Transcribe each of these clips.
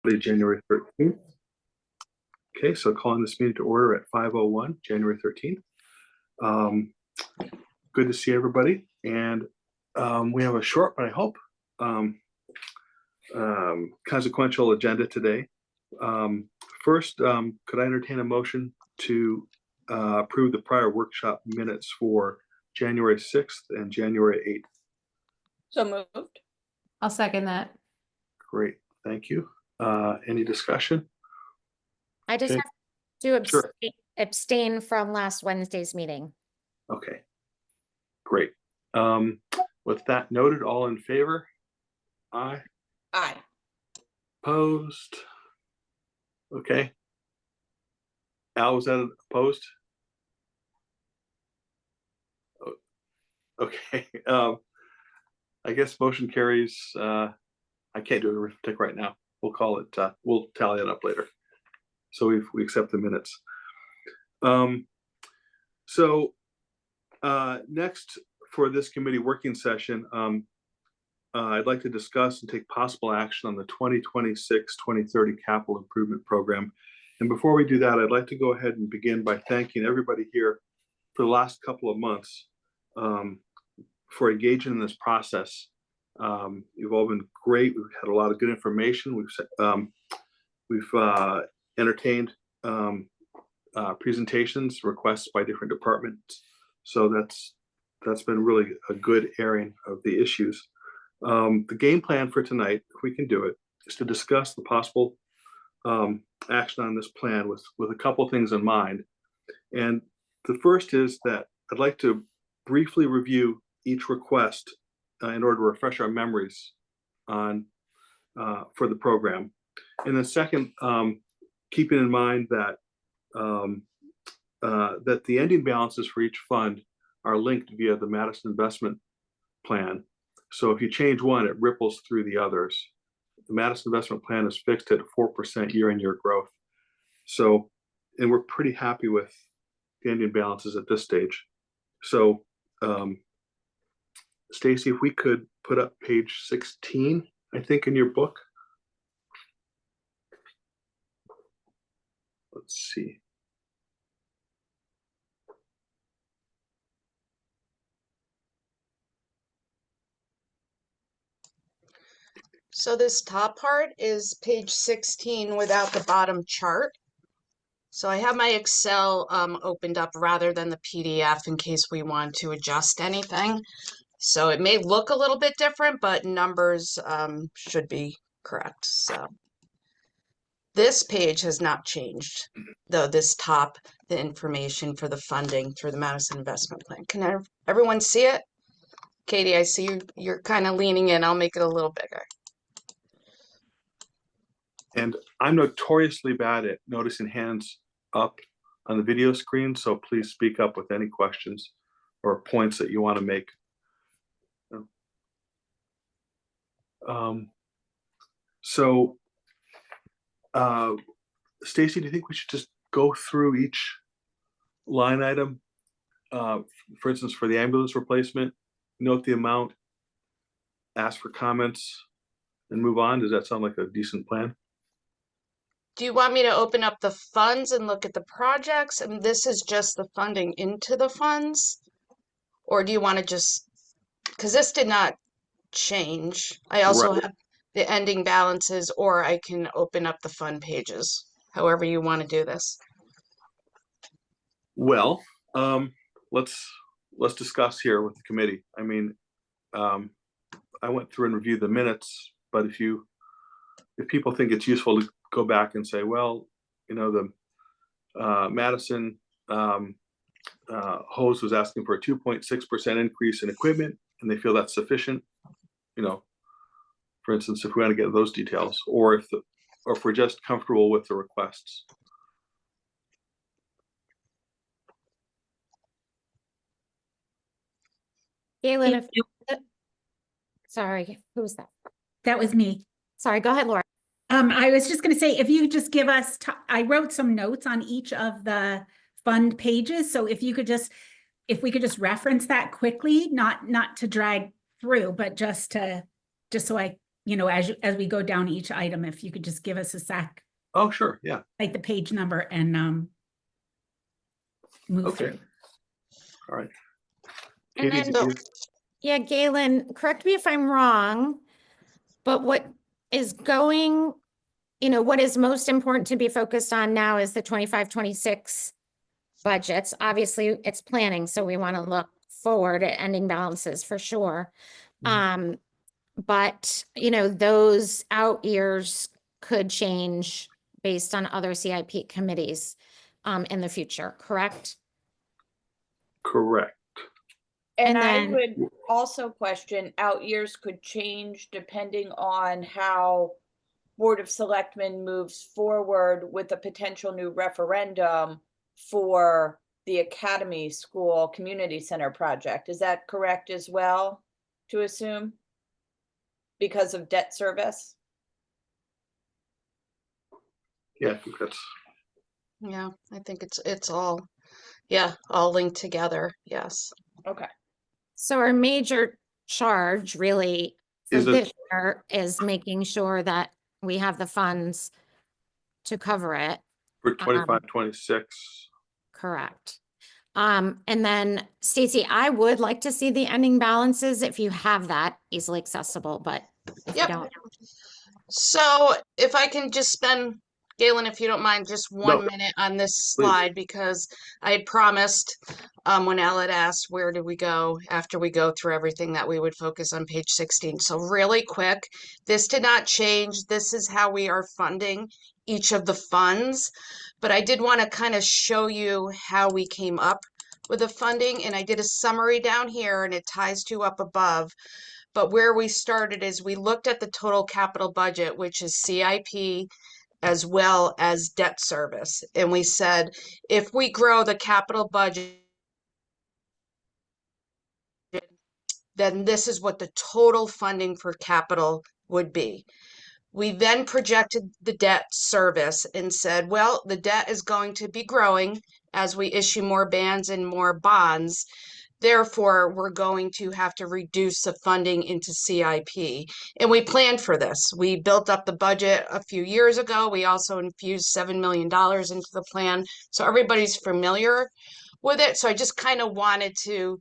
January 13th. Okay, so calling this meeting to order at 5:01, January 13th. Good to see everybody. And we have a short, but I hope, consequential agenda today. First, could I entertain a motion to approve the prior workshop minutes for January 6th and January 8th? So moved. I'll second that. Great, thank you. Any discussion? I just Okay. have to Sure. abstain from last Wednesday's meeting. Okay, great. With that noted, all in favor? Aye. Aye. Opposed? Okay. Al, was that opposed? Okay. I guess motion carries. I can't do arithmetic right now. We'll call it, we'll tally it up later. So we accept the minutes. Next for this committee working session, I'd like to discuss and take possible action on the 2026-2030 capital improvement program. And before we do that, I'd like to go ahead and begin by thanking everybody here for the last couple of months for engaging in this process. You've all been great. We've had a lot of good information. We've entertained presentations, requests by different departments. So that's been really a good airing of the issues. The game plan for tonight, if we can do it, is to discuss the possible action on this plan with a couple things in mind. And the first is that I'd like to briefly review each request in order to refresh our memories on for the program. And then second, keeping in mind that that the ending balances for each fund are linked via the Madison investment plan. So if you change one, it ripples through the others. The Madison investment plan is fixed at 4% year-on-year growth. So, and we're pretty happy with the ending balances at this stage. So, Stacy, if we could put up page 16, I think, in your book. Let's see. So this top part is page 16 without the bottom chart. So I have my Excel opened up rather than the PDF in case we want to adjust anything. So it may look a little bit different, but numbers should be correct. So this page has not changed, though this top, the information for the funding through the Madison investment plan. Can everyone see it? Katie, I see you're kind of leaning in. I'll make it a little bigger. And I'm notoriously bad at noticing hands up on the video screen, so please speak up with any questions or points that you want to make. Stacy, do you think we should just go through each line item? For instance, for the ambulance replacement, note the amount, ask for comments, and move on? Does that sound like a decent plan? Do you want me to open up the funds and look at the projects? And this is just the funding into the funds? Or do you want to just, because this did not change. I also have the ending balances, or I can open up the fund pages, however you want to do this. Well, let's discuss here with the committee. I mean, I went through and reviewed the minutes, but if people think it's useful to go back and say, well, you know, the Madison hose was asking for a 2.6% increase in equipment, and they feel that's sufficient. You know, for instance, if we want to get those details, or if we're just comfortable with the requests. Galen, sorry, who was that? That was me. Sorry, go ahead, Laura. I was just going to say, if you could just give us, I wrote some notes on each of the fund pages. So if we could just reference that quickly, not to drag through, but just so I you know, as we go down each item, if you could just give us a sec, Oh, sure, yeah, like the page number and move okay, through. all right. And Katie, then- Yeah, Galen, correct me if I'm wrong, but what is going, you know, what is most important to be focused on now is the 25-26 budgets. Obviously, it's planning, so we want to look forward at ending balances for sure. But, you know, those out years could change based on other CIP committees in the future, correct? correct. And And I then- would also question out years could change depending on how Board of Selectmen moves forward with a potential new referendum for the Academy School Community Center project. Is that correct as well to assume? Because of debt service? Yeah, I think that's, Yeah, I think it's all, yeah, all linked together. Yes. Okay. So our major charge really for Is it- this year is making sure that we have the funds to cover it, for 25, 26. correct? And then Stacy, I would like to see the ending balances if you have that easily accessible, but if you Yep. don't, So if I can just spend, Galen, if you don't mind, just one minute on this please. slide, because I had promised, when Al had asked, where do we go after we go through everything, that we would focus on page 16. So really quick, this did not change. This is how we are funding each of the funds. But I did want to kind of show you how we came up with the funding. And I did a summary down here, and it ties to up above. But where we started is we looked at the total capital budget, which is CIP as well as debt service. And we said, if we grow the capital budget, then this is what the total funding for capital would be. We then projected the debt service and said, well, the debt is going to be growing as we issue more bands and more bonds. Therefore, we're going to have to reduce the funding into CIP. And we planned for this. We built up the budget a few years ago. We also infused $7 million into the plan. So everybody's familiar with it. So I just kind of wanted to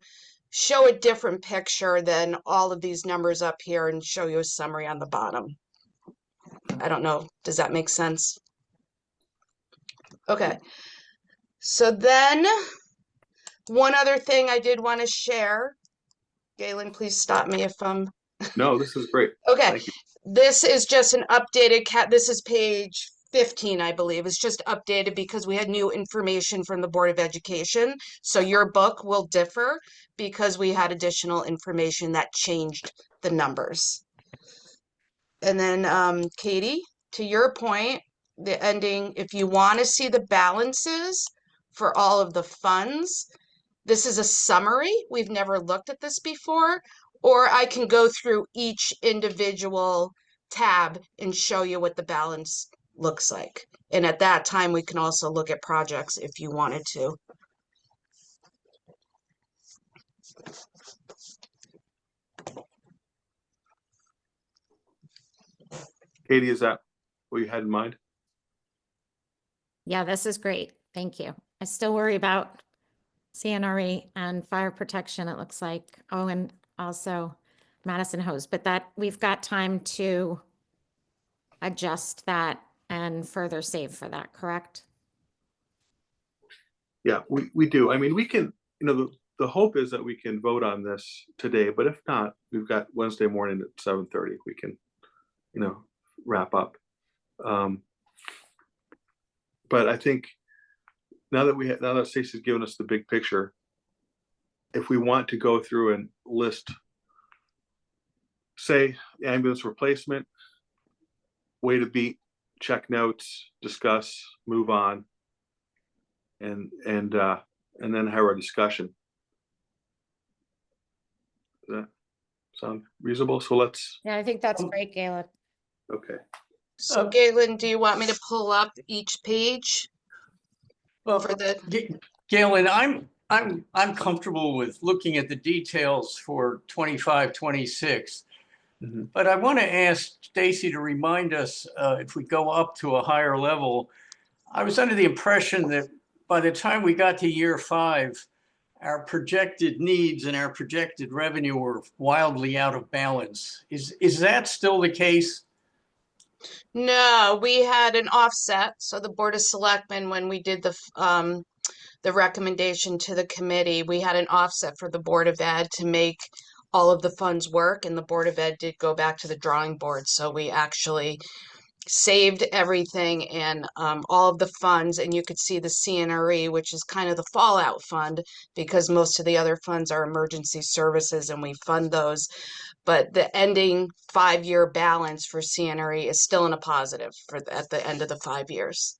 show a different picture than all of these numbers up here and show you a summary on the bottom. I don't know. Does that make sense? Okay. So then one other thing I did want to share, Galen, please stop me if I'm, No, this is great. okay. Thank you. This is just an updated this is page 15, I believe. It's just updated because we had new information from the Board of Education. So your book will differ because we had additional information that changed the numbers. And then, Katie, to your point, the ending, if you want to see the balances for all of the funds, this is a summary. We've never looked at this before, or I can go through each individual tab and show you what the balance looks like. And at that time, we can also look at projects if you wanted to. Katie, is that what you had in mind? yeah, this is great. Thank you. I still worry about CNRE and fire protection, it looks like. Oh, and also Madison hose, but that we've got time to adjust that and further save for that, correct? Yeah, we do. I mean, we can, the hope is that we can vote on this today, but if not, we've got Wednesday morning at 7:30. We can, wrap up. But I think now that Stacey's given us the big picture, if we want to go through and list, say, ambulance replacement, way to beat, check notes, discuss, move on, and then have our discussion. Does that sound reasonable? So let's, Yeah, I think that's great, Galen. okay. So Galen, do you want me to pull up each page Well, for the, Galen, I'm comfortable with looking at the details for 25, 26. Mhm. But I want to ask Stacy to remind us, if we go up to a higher level, I was under the impression that by the time we got to year 5, our projected needs and our projected revenue were wildly out of balance. Is that still the case? No, we had an offset. So the Board of Selectmen, when we did the recommendation to the committee, we had an offset for the Board of Ed to make all of the funds work, and the Board of Ed did go back to the drawing board. So we actually saved everything and all of the funds, and you could see the CNRE, which is kind of the fallout fund because most of the other funds are emergency services and we fund those. But the ending 5-year balance for CNRE is still in a positive at the end of the 5 years.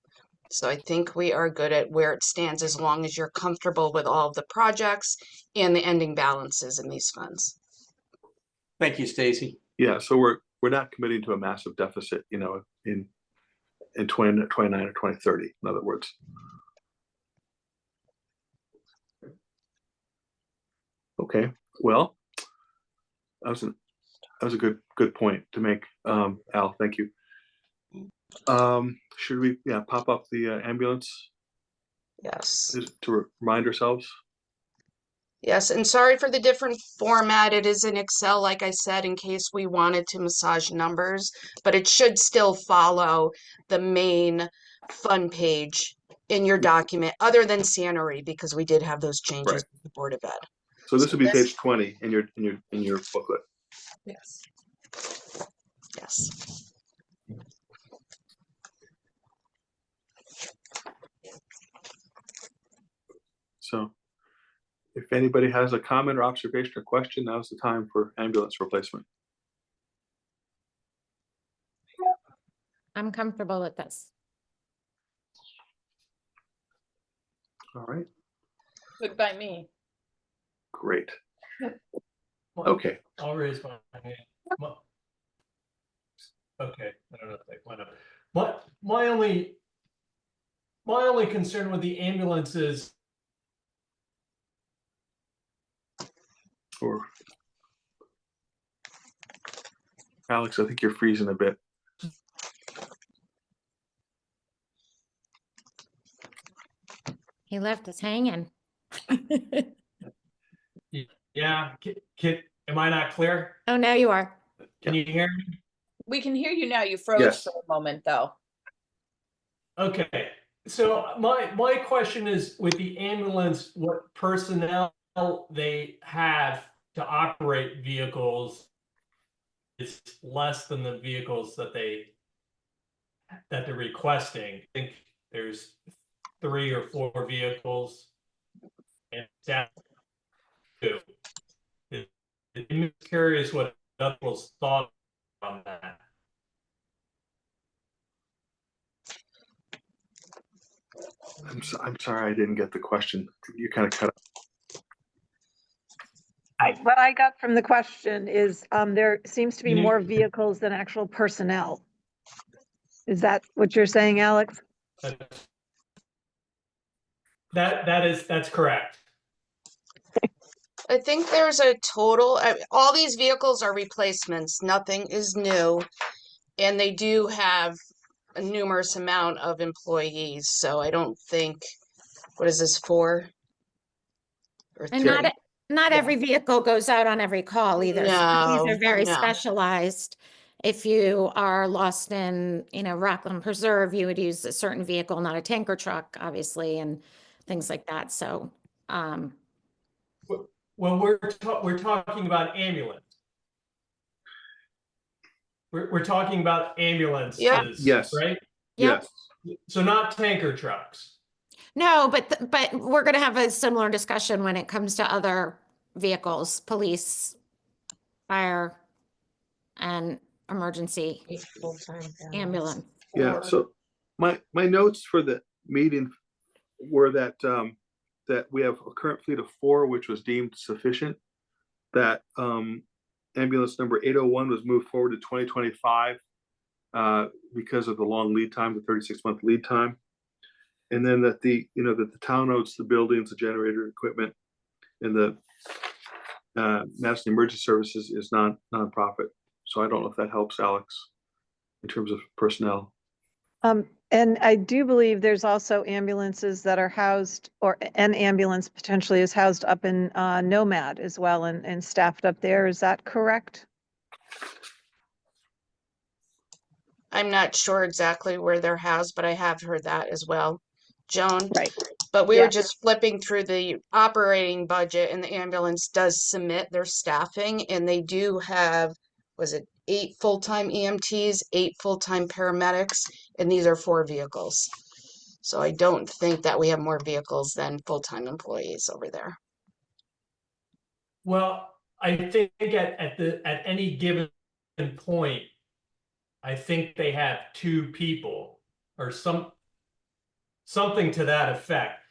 So I think we are good at where it stands as long as you're comfortable with all of the projects and the ending balances in these funds. Thank you, Stacy. Yeah, so we're not committing to a massive deficit, in 2029 or 2030, in other words. Okay, well, that was a good point to make, Al, thank you. Should we pop up the ambulance Yes. just to remind ourselves? Yes, and sorry for the different format. It is in Excel, like I said, in case we wanted to massage numbers, but it should still follow the main fund page in your document, other than CNRE, because we did have those changes Right. with the Board of Ed. So this would be page 20 in your booklet. Yes. Yes. So if anybody has a comment or observation or question, now's the time for ambulance replacement. I'm comfortable with this. All right, Good by me. great. Well, Okay, I'll raise my hand. Okay, I don't know if they went up. My only concern with the ambulance is or Alex, I think you're freezing a bit. He left us hanging. yeah. Am I not clear? Oh, now you are. Can you hear me? We can hear you now. You froze Yes. for a moment, though. Okay. So my question is, with the ambulance, what personnel they have to operate vehicles is less than the vehicles that they're requesting. I think there's 3 or 4 vehicles and staff 2. I'm curious what people's thought on that. I'm sorry, I didn't get the question. You kind of cut out. What I got from the question is there seems to be Mhm. more vehicles than actual personnel. Is that what you're saying, Alex? That's correct. I think there's a total, all these vehicles are replacements. Nothing is new. And they do have a numerous amount of employees. So I don't think, what is this, 4 or And 3? not every vehicle goes out on every call either. Some of these No, are very no. specialized. If you are lost in, Rockland Preserve, you would use a certain vehicle, not a tanker truck, obviously, and things like that. So, When we're talking about ambulance, we're talking about ambulances, Yes. right? Yep. Yes. So not tanker trucks. no, but we're going to have a similar discussion when it comes to other vehicles, police, fire, and emergency ambulance. Yeah, so my notes for the meeting were that that we have a current fleet of 4, which was deemed sufficient. That ambulance number 801 was moved forward to 2025 because of the long lead time, the 36-month lead time. And then that the town owns the buildings, the generator equipment, and the Madison Emergency Services is nonprofit. So I don't know if that helps, Alex, in terms of personnel. And I do believe there's also ambulances that are housed, or an ambulance potentially is housed up in Nomad as well and staffed up there. Is that correct? I'm not sure exactly where they're housed, but I have heard that as well, Joan. Right. But we were Yeah. just flipping through the operating budget, and the ambulance does submit their staffing, and they do have, was it 8 full-time EMTs, 8 full-time paramedics, and these are 4 vehicles. So I don't think that we have more vehicles than full-time employees over there. Well, I think at any given point, I think they have 2 people or something to that effect.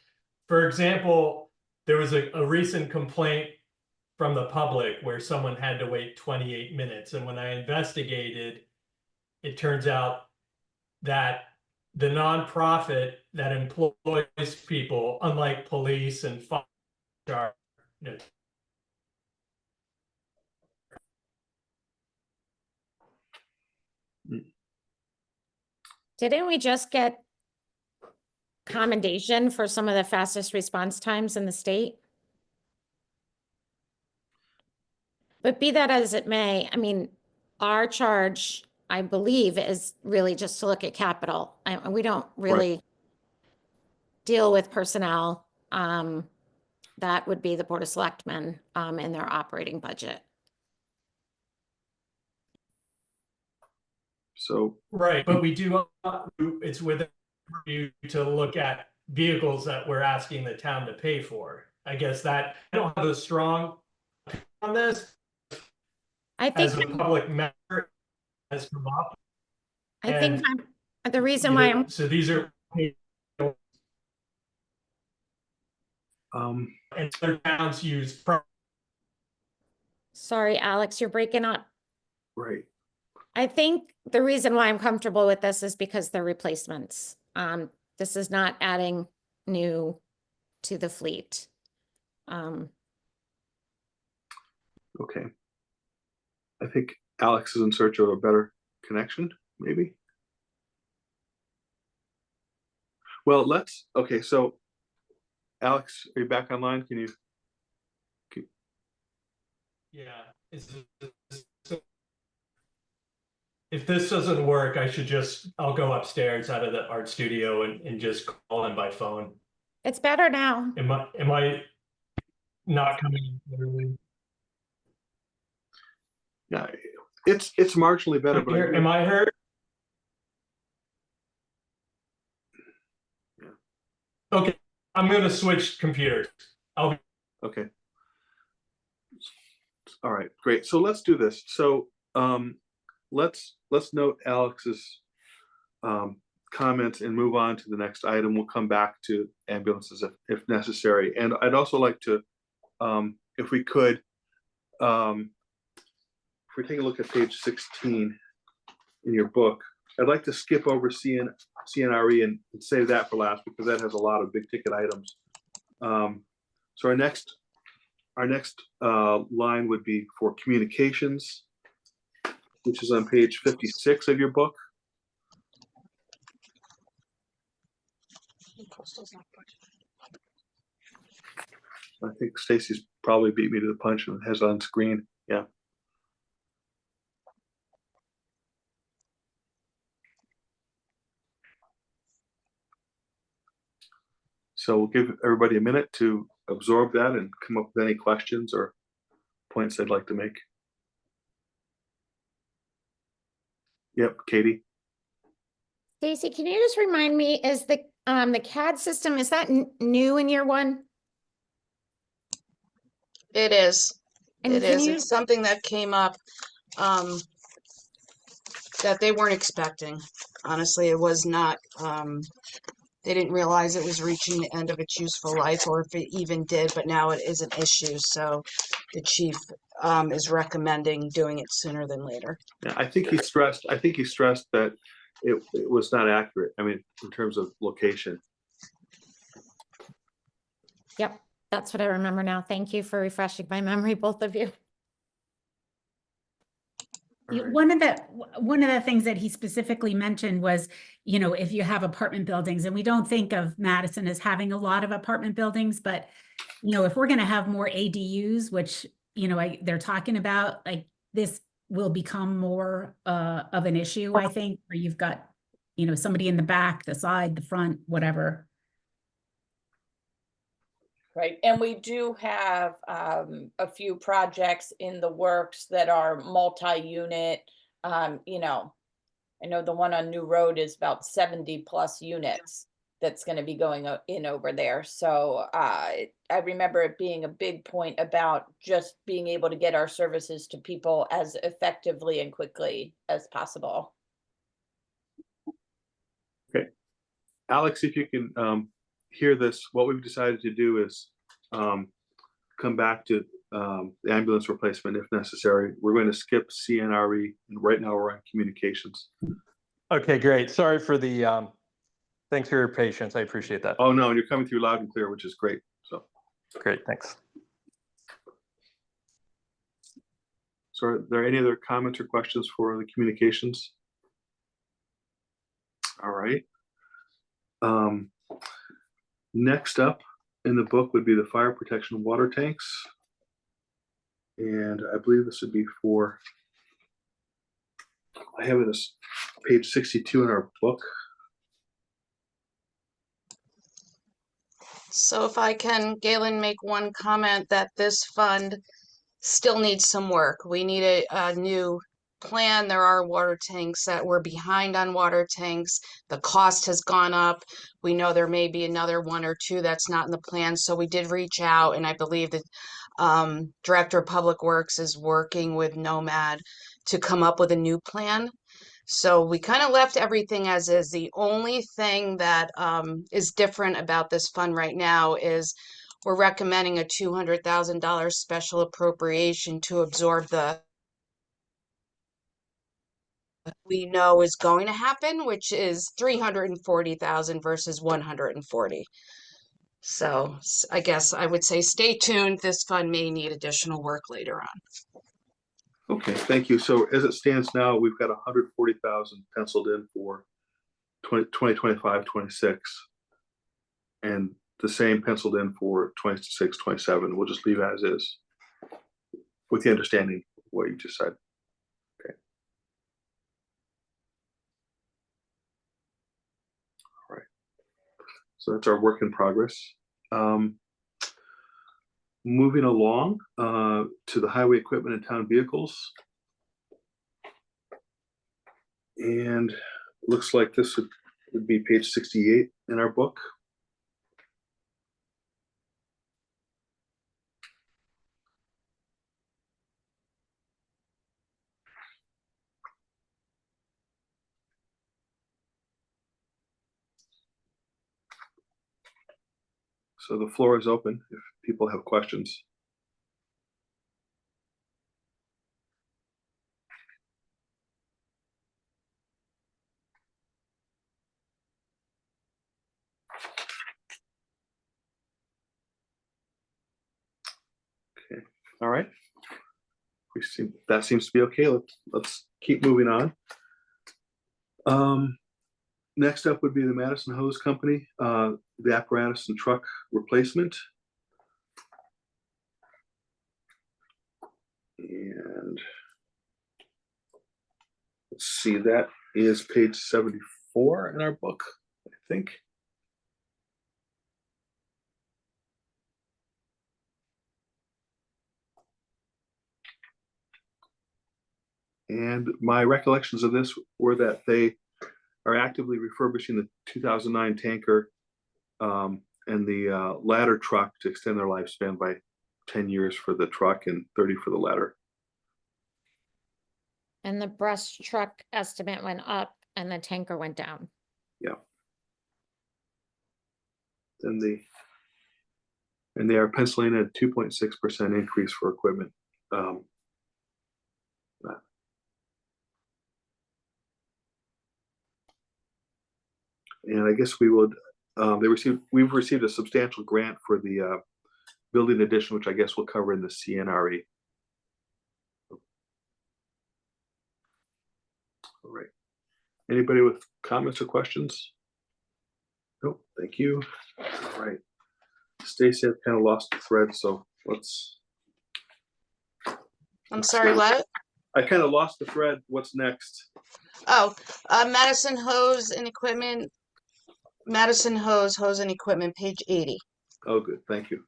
For example, there was a recent complaint from the public where someone had to wait 28 minutes. And when I investigated, it turns out that the nonprofit that employs people, unlike police and fire, Didn't we just get commendation for some of the fastest response times in the state? But be that as it may, I mean, our charge, I believe, is really just to look at capital. We don't really deal with personnel. That would be the Board of Selectmen in their operating budget. So right, but we do, it's within you to look at vehicles that we're asking the town to pay for. I guess that I don't have a strong on this I think, as a public member has come up. I think the reason You why know, I'm, so these are and other towns use sorry, Alex, you're breaking up. right. I think the reason why I'm comfortable with this is because they're replacements. This is not adding new to the fleet. Okay. I think Alex is in search of a better connection, maybe. Well, okay, so Alex, are you back online? Can you? yeah. If this doesn't work, I'll go upstairs out of the art studio and just call in by phone. It's better now. Am I not coming in clearly? Yeah, it's marginally better, but Am I heard? Yeah. Okay, I'm going to switch computers. Okay. All right, great. So let's do this. So let's note Alex's comments and move on to the next item. We'll come back to ambulances if necessary. And I'd also like to, if we could, if we take a look at page 16 in your book, I'd like to skip over CNRE and save that for last because that has a lot of big ticket items. So our next line would be for communications, which is on page 56 of your book. I think Stacy's probably beat me to the punch and has it on screen. Yeah. So we'll give everybody a minute to absorb that and come up with any questions or points they'd like to make. Yep, Katie. Stacy, can you just remind me, is the CAD system, is that new in year 1? It is. And It can is. you, It's something that came up that they weren't expecting. Honestly, it was not. They didn't realize it was reaching the end of its useful life, or if it even did, but now it is an issue. So the chief is recommending doing it sooner than later. Yeah, I think he stressed that it was not accurate. I mean, in terms of location. yep, that's what I remember now. Thank you for refreshing my memory, both of you. All right. One of the things that he specifically mentioned was, you know, if you have apartment buildings, and we don't think of Madison as having a lot of apartment buildings, but, you know, if we're going to have more ADUs, which, you know, they're talking about, like, this will become more of an issue, I think, where you've got, you know, somebody in the back, the side, the front, whatever. Right, and we do have a few projects in the works that are multi-unit. You know, I know the one on New Road is about 70+ units that's going to be going in over there. So I remember it being a big point about just being able to get our services to people as effectively and quickly as possible. Okay. Alex, if you can hear this, what we've decided to do is come back to the ambulance replacement if necessary. We're going to skip CNRE, and right now we're on communications. Okay, great. Sorry for the, thanks for your patience. I appreciate that. Oh, no, and you're coming through loud and clear, which is great. So Great, thanks. are there any other comments or questions for the communications? All right. Next up in the book would be the fire protection water tanks. And I believe this would be for, I have it as page 62 in our book. So if I can, Galen, make one comment that this fund still needs some work. We need a new plan. There are water tanks that we're behind on water tanks. The cost has gone up. We know there may be another one or two that's not in the plan. So we did reach out, and I believe that Director of Public Works is working with Nomad to come up with a new plan. So we kind of left everything as is. The only thing that is different about this fund right now is we're recommending a $200,000 special appropriation to absorb the we know is going to happen, which is 340,000 versus 140. So I guess I would say stay tuned. This fund may need additional work later on. Okay, thank you. So as it stands now, we've got 140,000 penciled in for 2025, 26, and the same penciled in for 26, 27. We'll just leave it as is with the understanding of what you just said. Okay. All right. So that's our work in progress. Moving along to the highway equipment and town vehicles. And looks like this would be page 68 in our book. So the floor is open if people have questions. Okay, all right. That seems to be okay. Let's keep moving on. Next up would be the Madison Hose Company, the apparatus and truck replacement. And let's see, that is page 74 in our book, I think. And my recollections of this were that they are actively refurbishing the 2009 tanker and the ladder truck to extend their lifespan by 10 years for the truck and 30 for the ladder. And the brush truck estimate went up and the tanker went down. Yeah. And they are penciling a 2.6% increase for equipment. And I guess we would. We've received a substantial grant for the building addition, which I guess we'll cover in the CNRE. All right. Anybody with comments or questions? Nope, thank you. All right. Stacy, I've kind of lost the thread, so let's. I'm sorry, what? I kind of lost the thread. What's next? Oh, Madison hose and equipment. Madison hose and equipment, page 80. Oh, good, thank you.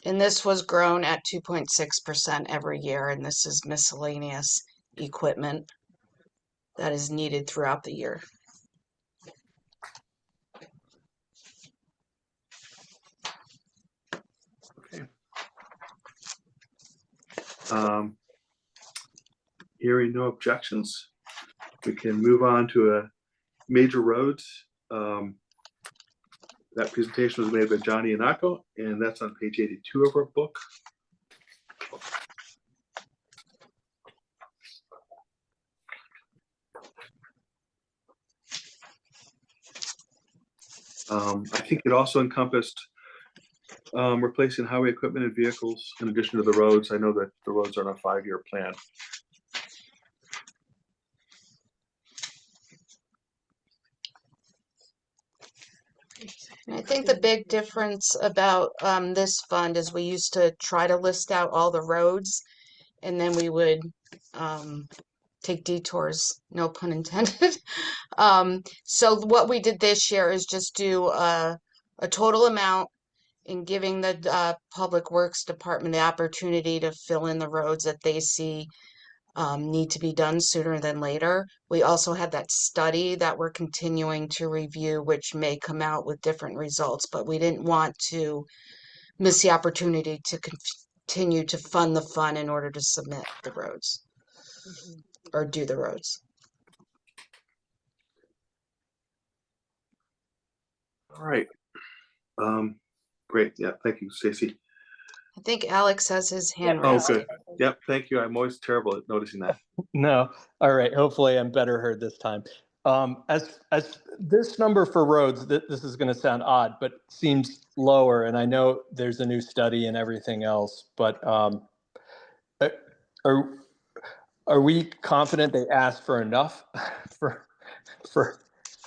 And this was grown at 2.6% every year, and this is miscellaneous equipment that is needed throughout the year. Okay. Hearing no objections, we can move on to major roads. That presentation was made by Johnny Anako, and that's on page 82 of our book. I think it also encompassed replacing highway equipment and vehicles in addition to the roads. I know that the roads are on a 5-year plan. And I think the big difference about this fund is we used to try to list out all the roads, and then we would take detours, no pun intended. So what we did this year is just do a total amount in giving the Public Works Department the opportunity to fill in the roads that they see need to be done sooner than later. We also had that study that we're continuing to review, which may come out with different results, but we didn't want to miss the opportunity to continue to fund the fund in order to submit the roads or do the roads. All right. Great. Yeah. Thank you, Stacy. I think Alex has his hand Oh, raised. good. Yep. Thank you. I'm always terrible at noticing that. No. All right. Hopefully I'm better heard this time. As this number for roads, this is going to sound odd, but seems lower. And I know there's a new study and everything else, but are we confident they asked for enough for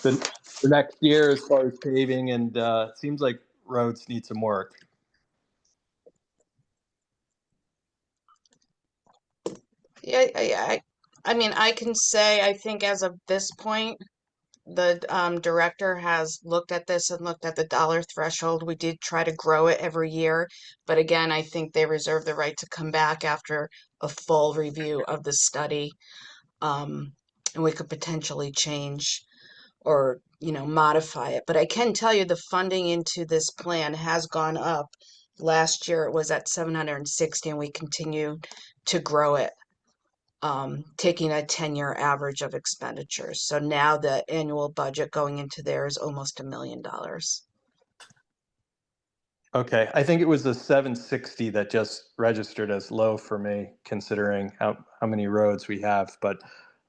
the next year as far as paving? And it seems like roads need some work. Yeah, I mean, I can say, I think as of this point, the director has looked at this and looked at the dollar threshold. We did try to grow it every year, but again, I think they reserve the right to come back after a full review of the study. And we could potentially change or, modify it. But I can tell you the funding into this plan has gone up. Last year it was at 760 and we continue to grow it. Taking a 10-year average of expenditures. So now the annual budget going into there is almost $1 million. Okay, I think it was the 760 that just registered as low for me, considering how many roads we have. But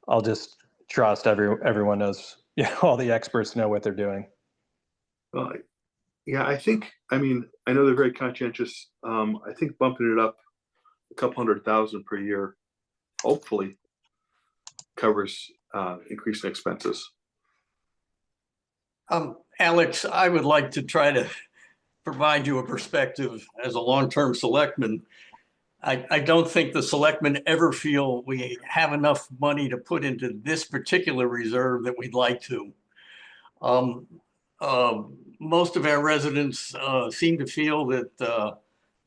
I'll just trust everyone knows, all the experts know what they're doing. Well, yeah, I know they're very conscientious. I think bumping it up a couple 100,000 per year, hopefully covers increasing expenses. Alex, I would like to try to provide you a perspective as a long-term selectman. I don't think the selectmen ever feel we have enough money to put into this particular reserve that we'd like to. Most of our residents seem to feel that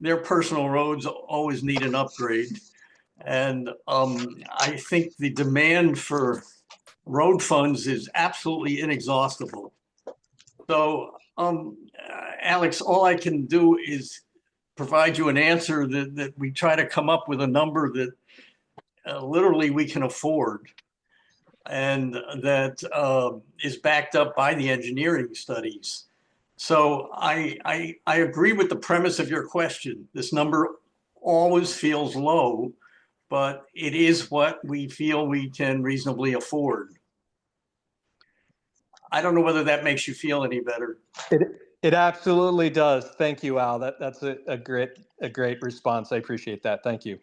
their personal roads always need an upgrade. And I think the demand for road funds is absolutely inexhaustible. So, Alex, all I can do is provide you an answer that we try to come up with a number that literally we can afford, and that is backed up by the engineering studies. So I agree with the premise of your question. This number always feels low, but it is what we feel we can reasonably afford. I don't know whether that makes you feel any better. It absolutely does. Thank you, Al. That's a great response. I appreciate that. Thank you.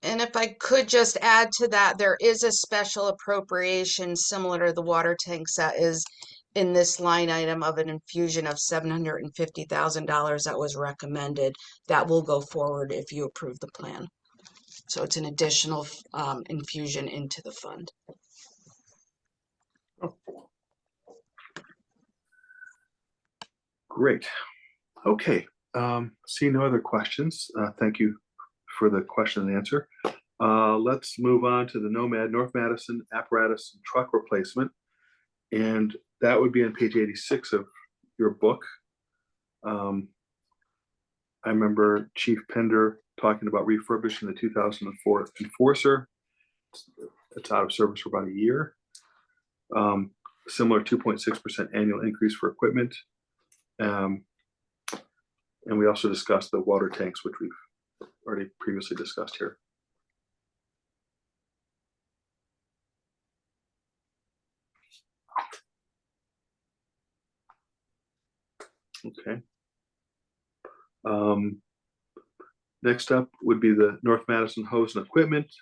And if I could just add to that, there is a special appropriation similar to the water tanks that is in this line item of an infusion of $750,000 that was recommended. That will go forward if you approve the plan. So it's an additional infusion into the fund. Great. Okay. See no other questions. Thank you for the question and answer. Let's move on to the Nomad North Madison apparatus and truck replacement. And that would be on page 86 of your book. I remember Chief Pender talking about refurbishing the 2004 Enforcer. It's out of service for about a year. Similar 2.6% annual increase for equipment. And we also discussed the water tanks, which we've already previously discussed here. Okay. Next up would be the North Madison hose and equipment.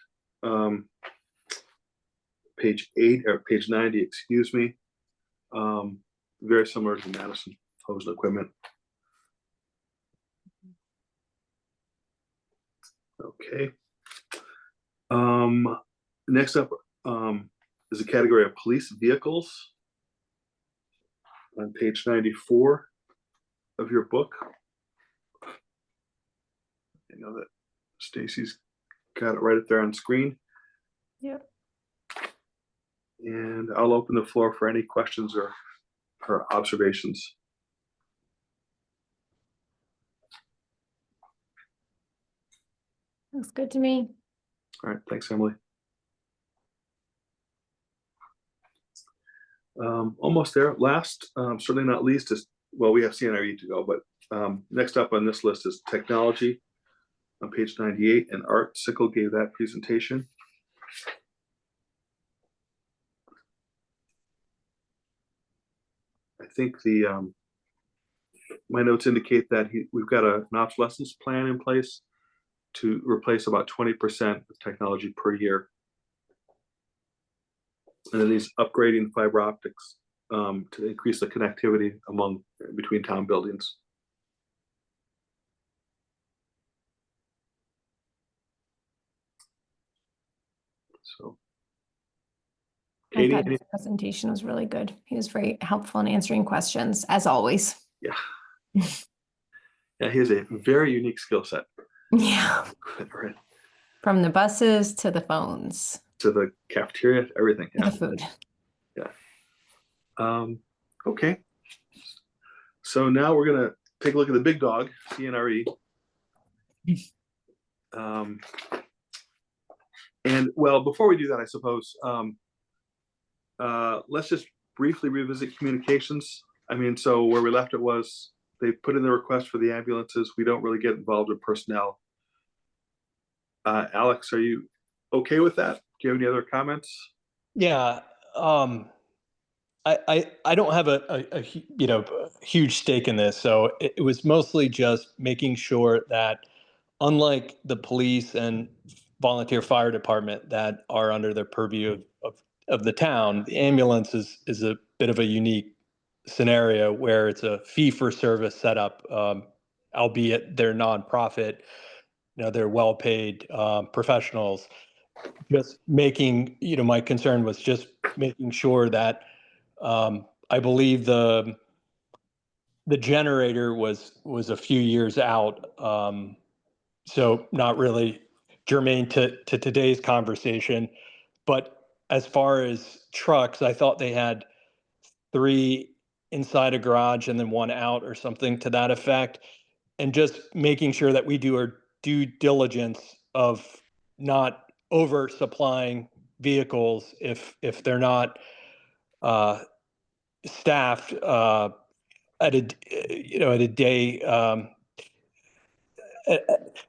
Page 8 or page 90, excuse me. Very similar to Madison hose and equipment. Okay. Next up is a category of police vehicles on page 94 of your book. I know that Stacy's got it right up there on screen. Yep. And I'll open the floor for any questions or observations. Looks good to me. All right, thanks, Emily. Almost there. Last, certainly not least, is, well, we have CNRE to go, but next up on this list is technology on page 98, and Art Sickle gave that presentation. I think the my notes indicate that we've got an obsolescence plan in place to replace about 20% of technology per year. And then he's upgrading fiber optics to increase the connectivity between town buildings. So, I Katie, thought his presentation was really good. He was very helpful in answering questions, as always. yeah, yeah, he has a very unique skill set. Yeah. Right. From the buses to the phones. To the cafeteria, everything. To Yeah. the food. Yeah. Okay. So now we're gonna take a look at the big dog, CNRE. And well, before we do that, I suppose let's just briefly revisit communications. I mean, so where we left it was they put in the request for the ambulances. We don't really get involved in personnel. Alex, are you okay with that? Do you have any other comments? Yeah. I don't have a huge stake in this, so it was mostly just making sure that, unlike the police and volunteer fire department that are under the purview of the town, the ambulance is a bit of a unique scenario where it's a fee-for-service setup, albeit they're nonprofit. They're well-paid professionals. Just making, my concern was just making sure that I believe the generator was a few years out, so not really germane to today's conversation. But as far as trucks, I thought they had 3 inside a garage and then 1 out or something to that effect, and just making sure that we do our due diligence of not oversupplying vehicles if they're not staffed at a day,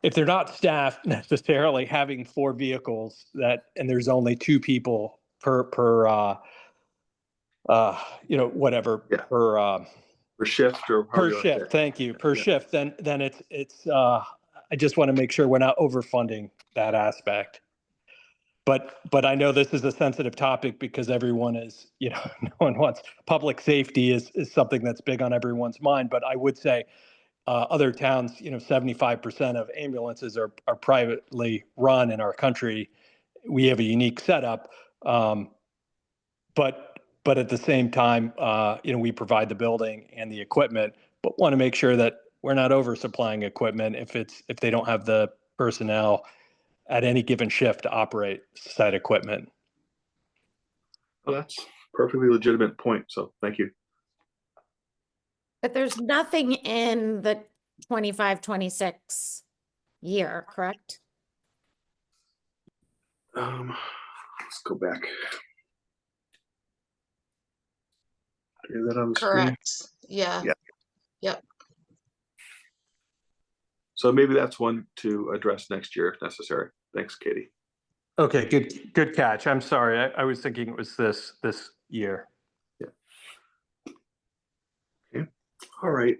if they're not staffed necessarily having 4 vehicles and there's only 2 people per whatever, Yeah. Per shift or per shift. Thank you. Per shift. Then it's I just want to make sure we're not overfunding that aspect. But I know this is a sensitive topic because everyone is, no one wants, public safety is something that's big on everyone's mind. But I would say other towns, 75% of ambulances are privately run in our country. We have a unique setup. But at the same time, we provide the building and the equipment, but want to make sure that we're not oversupplying equipment if they don't have the personnel at any given shift to operate site equipment. Well, that's perfectly legitimate point. So thank you. But there's nothing in the 25-26 year, correct? Let's go back. Is that on the screen? Correct. Yeah. Yeah. Yep. So maybe that's one to address next year if necessary. Thanks, Katie. Okay, good catch. I'm sorry. I was thinking it was this year. Yeah. Okay. All right.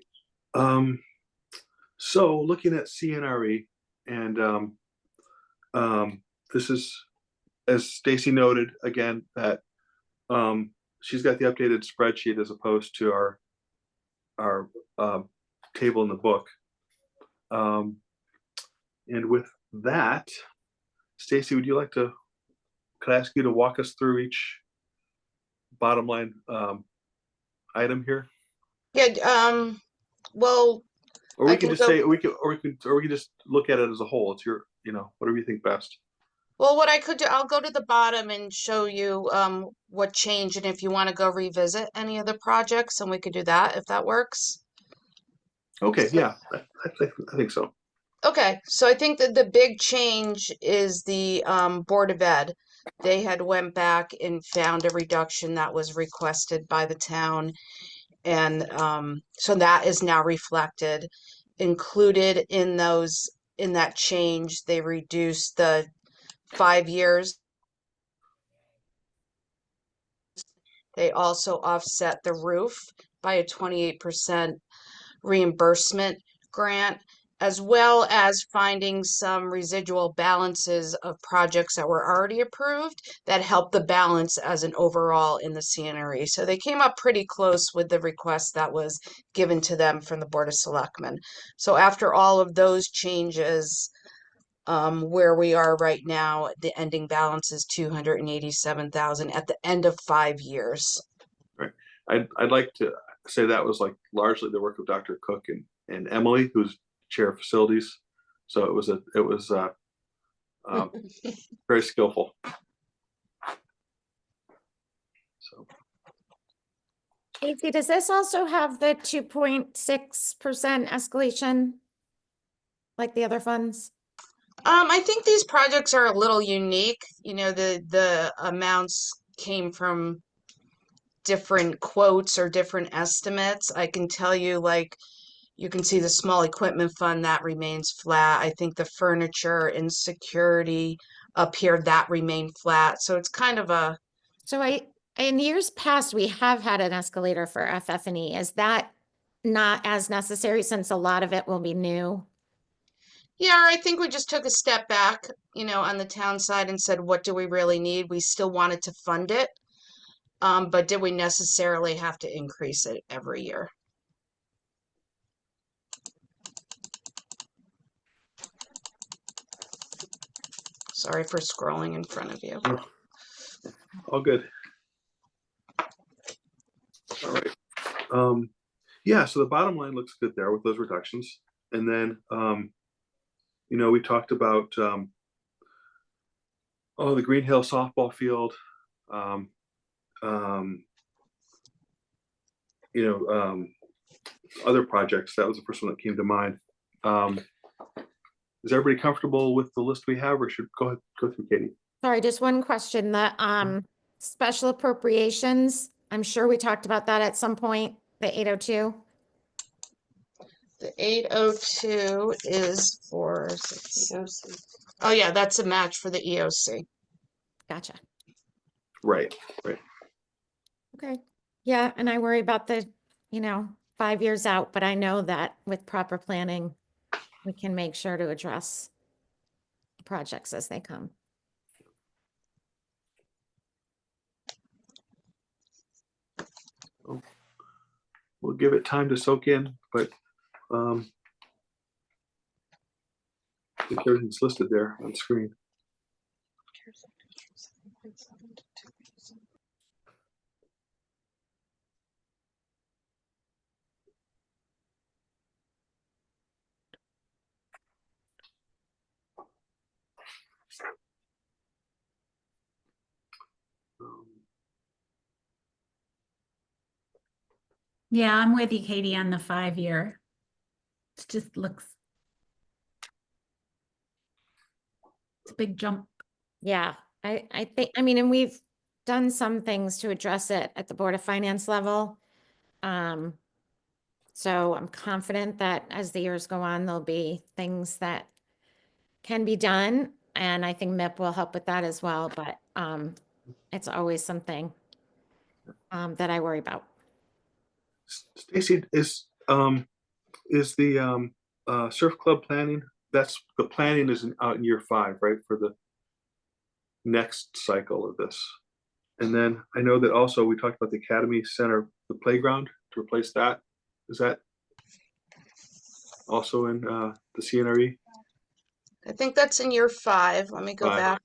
So looking at CNRE, and this is, as Stacy noted again, that she's got the updated spreadsheet as opposed to our table in the book. And with that, Stacy, would you like to, could I ask you to walk us through each bottom line item here? Yeah. Well, Or we I can can just go- say, we can just look at it as a whole. It's your, whatever you think best. well, what I could do, I'll go to the bottom and show you what changed, and if you want to go revisit any of the projects, and we could do that if that works. Okay, So- yeah, I think so. Okay, so I think that the big change is the Board of Ed. They had went back and found a reduction that was requested by the town, and so that is now reflected. Included in that change, they reduced the 5 years. They also offset the roof by a 28% reimbursement grant, as well as finding some residual balances of projects that were already approved that helped the balance as an overall in the CNRE. So they came up pretty close with the request that was given to them from the Board of Selectmen. So after all of those changes, where we are right now, the ending balance is 287,000 at the end of 5 years. Right. I'd like to say that was like largely the work of Dr. Cook and Emily, who's chair of facilities. So it was very skillful. So Casey, does this also have the 2.6% escalation like the other funds? I think these projects are a little unique. The amounts came from different quotes or different estimates. I can tell you, like, you can see the small equipment fund that remains flat. I think the furniture and security up here that remained flat. So it's kind of a, So in years past, we have had an escalator for FF&E. Is that not as necessary since a lot of it will be new? yeah, I think we just took a step back, on the town side and said, what do we really need? We still wanted to fund it. But did we necessarily have to increase it every year? Sorry for scrolling in front of you. all good. All right. Yeah, so the bottom line looks good there with those reductions. And then we talked about the Green Hill softball field. Other projects. That was the first one that came to mind. Is everybody comfortable with the list we have, or should go through Katie? Sorry, just one question. The special appropriations, I'm sure we talked about that at some point, the 802. The 802 is for EOC. Oh yeah, that's a match for the EOC. Gotcha. Right. Okay. Yeah, and I worry about the, 5 years out, but I know that with proper planning, we can make sure to address projects as they come. We'll give it time to soak in, but I think everything's listed there on screen. Yeah, I'm with you, Katie, on the 5-year. It just looks. It's a big jump. Yeah, I think, I mean, and we've done some things to address it at the Board of Finance level. So I'm confident that as the years go on, there'll be things that can be done. And I think MIP will help with that as well, but it's always something that I worry about. Stacy, is the surf club planning? That's the planning is out in year 5, right? For the next cycle of this. And then I know that also we talked about the Academy Center, the playground to replace that. Is that also in the CNRE? I think that's in year 5. Let me go 5. back.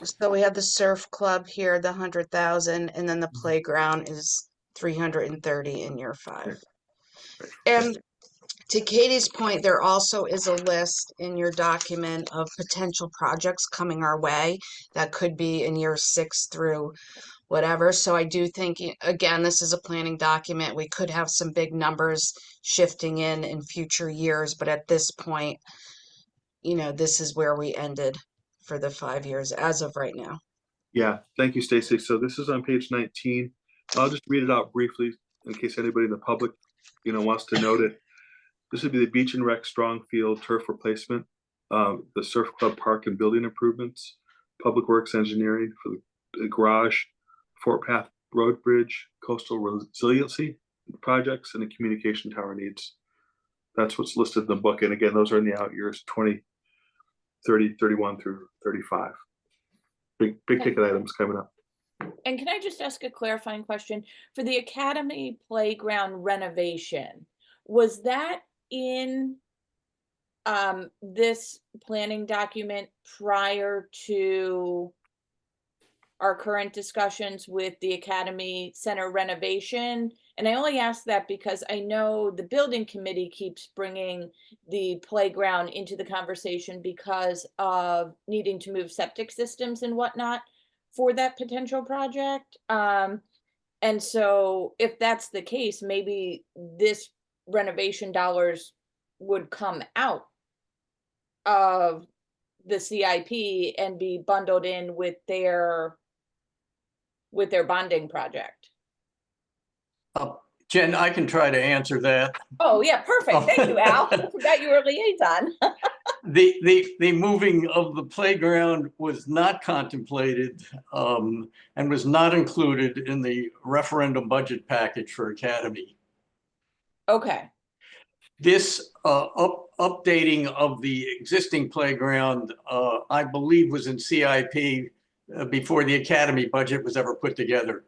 So we have the surf club here, the 100,000, and then the playground is 330 in year 5. And to Katie's point, there also is a list in your document of potential projects coming our way that could be in year 6 through whatever. So I do think, again, this is a planning document. We could have some big numbers shifting in future years, but at this point, you know, this is where we ended for the 5 years as of right now. Yeah, thank you, Stacy. So this is on page 19. I'll just read it out briefly in case anybody in the public, wants to note it. This would be the Beach and Rec Strong Field turf replacement, the Surf Club Park and building improvements, Public Works Engineering for the garage, Fort Path Road Bridge, coastal resiliency projects, and the communication tower needs. That's what's listed in the book. And again, those are in the out years 20, 30, 31 through 35. Big ticket items coming up. And can I just ask a clarifying question? For the Academy playground renovation, was that in this planning document prior to our current discussions with the Academy Center renovation? And I only ask that because I know the building committee keeps bringing the playground into the conversation because of needing to move septic systems and whatnot for that potential project. And so if that's the case, maybe this renovation dollars would come out of the CIP and be bundled in with their bonding project. Jen, I can try to answer that. Oh yeah, perfect. Thank you, Al. I forgot you were a liaison. The moving of the playground was not contemplated and was not included in the referendum budget package for Academy. Okay. This updating of the existing playground, I believe, was in CIP before the Academy budget was ever put together.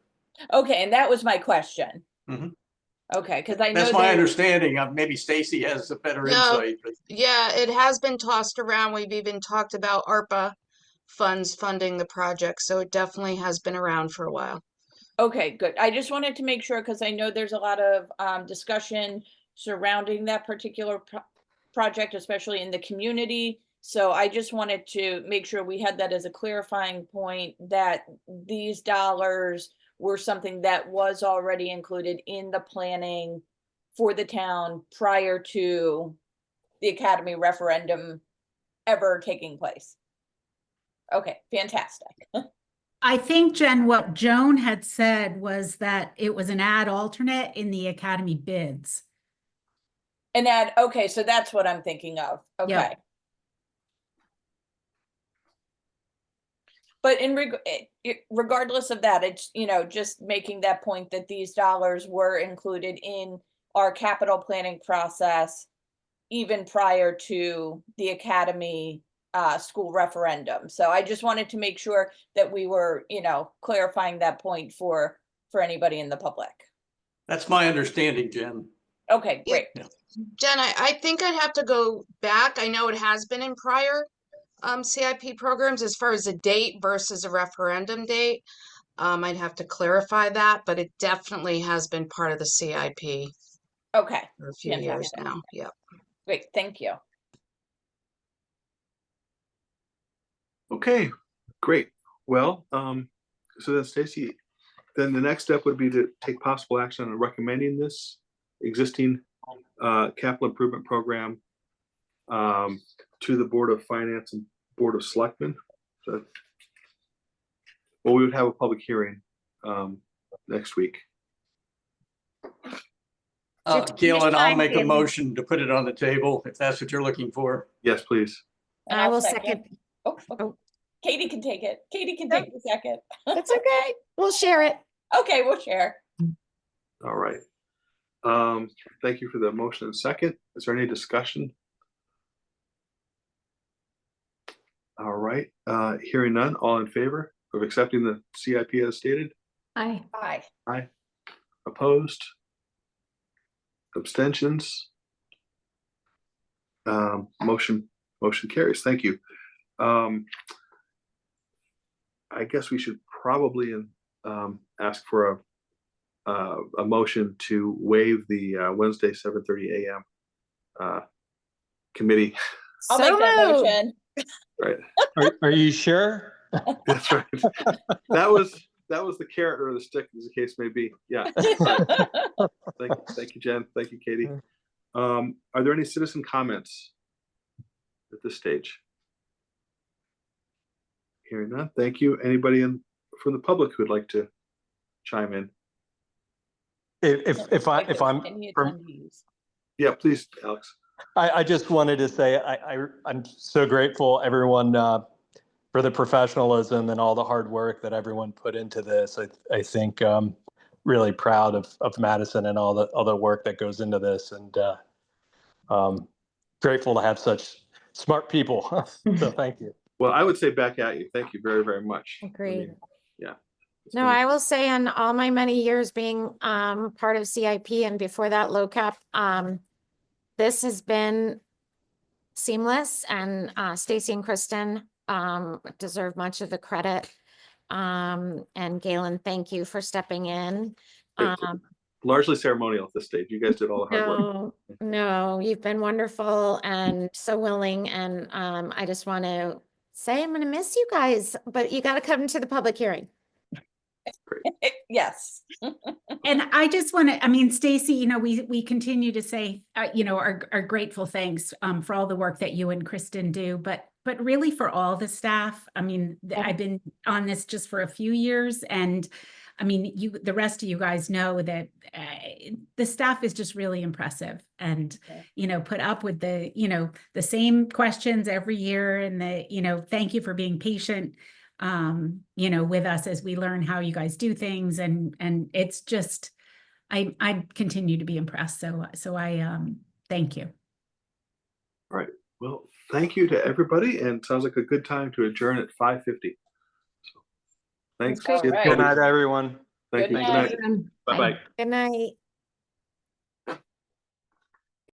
Okay, and that was my question. Mm-hmm. Okay, because I know that's my understanding. Maybe Stacy has a better insight. But... Yeah, it has been tossed around. We've even talked about ARPA funds funding the project, so it definitely has been around for a while. Okay, good. I just wanted to make sure because I know there's a lot of discussion surrounding that particular project, especially in the community. So I just wanted to make sure we had that as a clarifying point, that these dollars were something that was already included in the planning for the town prior to the Academy referendum ever taking place. Okay, fantastic. I think, Jen, what Joan had said was that it was an ad alternate in the Academy bids. An ad, okay, so that's what I'm thinking of. Okay. Yep. But regardless of that, it's, you know, just making that point that these dollars were included in our capital planning process even prior to the academy school referendum. So I just wanted to make sure that we were, you know, clarifying that point for anybody in the public. That's my understanding, Jen. Okay, great. Jen, I think I'd have to go back. I know it has been in prior CIP programs as far as a date versus a referendum date. I'd have to clarify that, but it definitely has been part of the CIP Okay, for a few years fantastic. now. Yep. Great, thank you. Okay, great. Well, so then Stacy, then the next step would be to take possible action on recommending this existing capital improvement program to the Board of Finance and Board of Selectmen. So, well, we would have a public hearing next week. Galen, I'll make a motion to put it on the table if that's what you're looking for. Yes, please. And I I'll will second. Oh, Katie can take it. Katie can take the second. That's okay. We'll share it. Okay, we'll share. All right. Thank you for the motion and second. Is there any discussion? All right. Hearing none, all in favor of accepting the CIP as stated? Aye. Bye. Aye. Opposed? Abstentions? Motion carries. Thank you. I guess we should probably ask for a motion to waive the Wednesday 7:30 a.m. Committee. I'll make that motion. Right. Are you sure? That's right. That was the carrot or the stick, as the case may be. Yeah. Thank you, Jen. Thank you, Katie. Are there any citizen comments at this stage? Hearing none. Thank you. Anybody from the public who would like to chime in? If I'm Yeah, please, Alex. I just wanted to say I'm so grateful everyone for the professionalism and all the hard work that everyone put into this. I think really proud of Madison and all the work that goes into this, and grateful to have such smart people. So thank you. Well, I would say back at you. Thank you very, very much. Agreed. Yeah. No, I will say in all my many years being part of CIP and before that LOCAP, this has been seamless, and Stacy and Kristen deserve much of the credit. And Galen, thank you for stepping in. Largely ceremonial at this stage. You guys did all the hard work. No, you've been wonderful and so willing. And I just want to say I'm going to miss you guys, but you got to come to the public hearing. Yes. And I just want to, I mean, Stacy, we continue to say, our grateful thanks for all the work that you and Kristen do, but really for all the staff. I mean, I've been on this just for a few years, and I mean, the rest of you guys know that the staff is just really impressive, and, put up with the same questions every year, and thank you for being patient, with us as we learn how you guys do things. And it's just, I continue to be impressed. So I thank you. All right. Well, thank you to everybody, and sounds like a good time to adjourn at 5:50. So, thanks. All right. Good night, everyone. Thank you. Good Good night. night. Bye-bye. Good night.